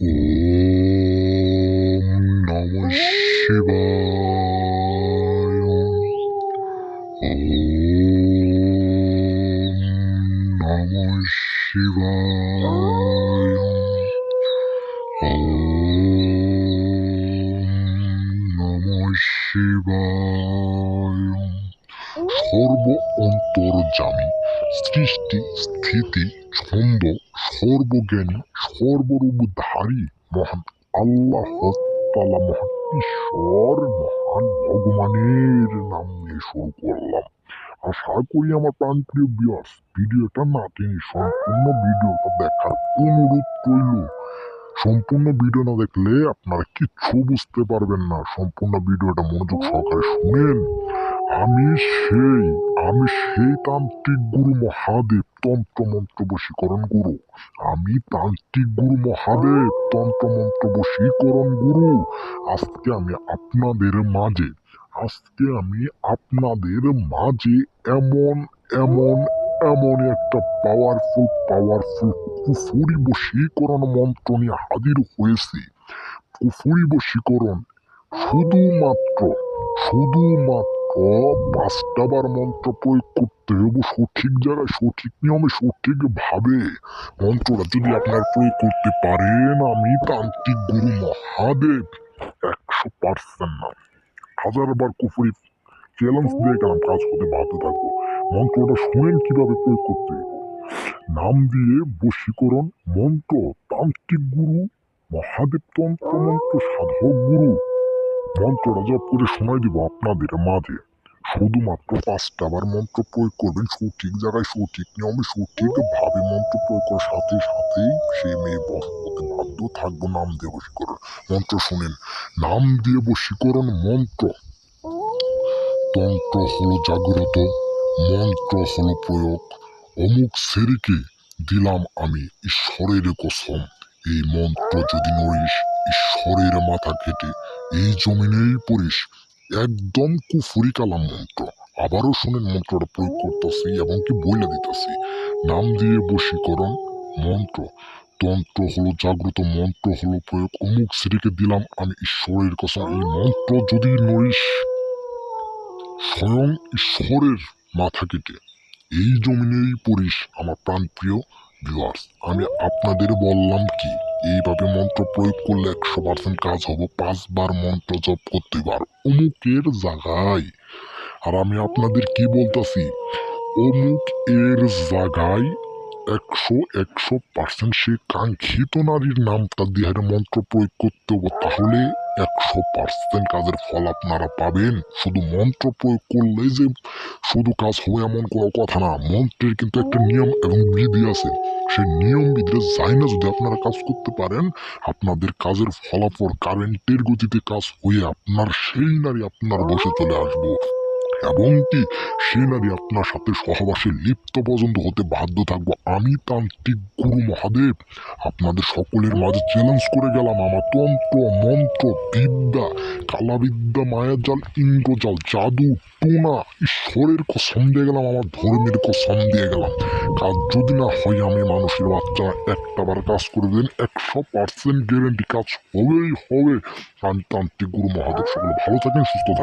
ওম নমঃ শিবায়। ওম নমঃ শিবায়। ওম নমঃ শিবায়। সর্ব অন্তর্যামী, সৃষ্টি স্থিতি ছন্দ সর্বজ্ঞানী সর্বরূপধারী মহান আল্লাহ তাআলা, মহান ঈশ্বর, মহান ভগবানের নাম নিয়ে শুরু করলাম। আশা করি আমার প্রাণপ্রিয় ভিউয়ার্স ভিডিওটা না টেনে সম্পূর্ণ ভিডিওটা দেখার অনুরোধ রইল। সম্পূর্ণ ভিডিও না দেখলে আপনারা কিচ্ছু বুঝতে পারবেন না। সম্পূর্ণ ভিডিওটা মনোযোগ সহকারে শুনেন। আমি সেই তান্ত্রিক গুরু মহাদেব, তন্ত্রমন্ত্র বশীকরণ গুরু। আমি তান্ত্রিক গুরু মহাদেব, তন্ত্রমন্ত্র বশীকরণ গুরু। আজকে আমি আপনাদের মাঝে এমন একটা পাওয়ারফুল কুফুরি বশীকরণ মন্ত্র নিয়ে হাজির হয়েছি। কুফুরি বশীকরণ শুধুমাত্র 5টা বার মন্ত্র প্রয়োগ করতে হবে সঠিক জায়গায়, সঠিক নিয়মে, সঠিকভাবে। মন্ত্রটা যদি আপনার প্রয়োগ করতে পারেন, আমি তান্ত্রিক গুরু মহাদেব 100% না 1000বার কুফুরি চ্যালেঞ্জ দিয়ে গেলাম, কাজ করতে বাধ্য থাকবো। মন্ত্রটা শুনেন কিভাবে প্রয়োগ করতে হবে। নাম দিয়ে বশীকরণ মন্ত্র, তান্ত্রিক গুরু মহাদেব, তন্ত্র মন্ত্র সাধক গুরু। মন্ত্রটা জপ করে শোনাই দিব আপনাদের মাঝে। শুধুমাত্র 5টা বার মন্ত্র প্রয়োগ করবেন সঠিক জায়গায়, সঠিক নিয়মে, সঠিকভাবে। মন্ত্র প্রয়োগ করার সাথে সাথেই সেই মেয়ে বশ হতে বাধ্য থাকবো। নাম দিয়ে বশীকরণ মন্ত্র শুনেন। নাম দিয়ে বশীকরণ মন্ত্র। তন্ত্র হলো জাগ্রত, মন্ত্র হলো প্রয়োগ। অমুক সেরিকে দিলাম আমি ঈশ্বরের কসম, এই মন্ত্র যদি নড়িস ঈশ্বরের মাথা কেটে এই জমিনেই পড়িস। একদম কুফুরি কালাম মন্ত্র। আবারও শুনেন, মন্ত্রটা প্রয়োগ করতেছি এবং কি বইলা দিতেছি। নাম দিয়ে বশীকরণ মন্ত্র। তন্ত্র হলো জাগ্রত, মন্ত্র হলো প্রয়োগ। অমুক সেরিকে দিলাম আমি ঈশ্বরের কসম, এই মন্ত্র যদি নড়িস স্বয়ং ঈশ্বরের মাথা কেটে এই জমিনেই পড়িস। আমার প্রাণপ্রিয় ভিউয়ার্স, আমি আপনাদের বললাম কি, এইভাবে মন্ত্র প্রয়োগ করলে 100% কাজ হবে। 5 বার মন্ত্র জপ করতে পার অমুকের জায়গায়। আর আমি আপনাদের কি বলতেছি, অমুক এর জায়গায় 100% সে কাঙ্ক্ষিত নারীর নামটা দিয়ে মন্ত্র প্রয়োগ করতে হবে। তাহলে 100% কাজের ফল আপনারা পাবেন। শুধু মন্ত্র প্রয়োগ করলে যে শুধু কাজ হবে এমন কোনো কথা না। মন্ত্রের কিন্তু একটা নিয়ম এবং বিধি আছে। সেই নিয়ম বিধি জানা যদি আপনারা কাজ করতে পারেন, আপনাদের কাজের ফলাফল কারেন্টের গতিতে কাজ হয়ে আপনার সেই নারী আপনার বসে চলে আসবো, এবং কি সে নারী আপনার সাথে সহবাসে লিপ্ত পর্যন্ত হতে বাধ্য থাকবো। আমি তান্ত্রিক গুরু মহাদেব আপনাদের সকলের মাঝে চ্যালেঞ্জ করে গেলাম। আমার তন্ত্র মন্ত্র বিদ্যা, কালাবিদ্যা, মায়াজাল, ইন্দ্রজাল, জাদু, টোনা, ঈশ্বরের কসম দিয়ে গেলাম, আমার ধর্মের কসম দিয়ে গেলাম। কাজ যদি না হয়, আমি মানুষের বাচ্চা একটা বার কাজ করে দেন, 100% গ্যারেন্টি কাজ হবেই হবে। আমি তান্ত্রিক গুরু মহাদেব। সকলে ভালো থাকেন, সুস্থ থাকেন।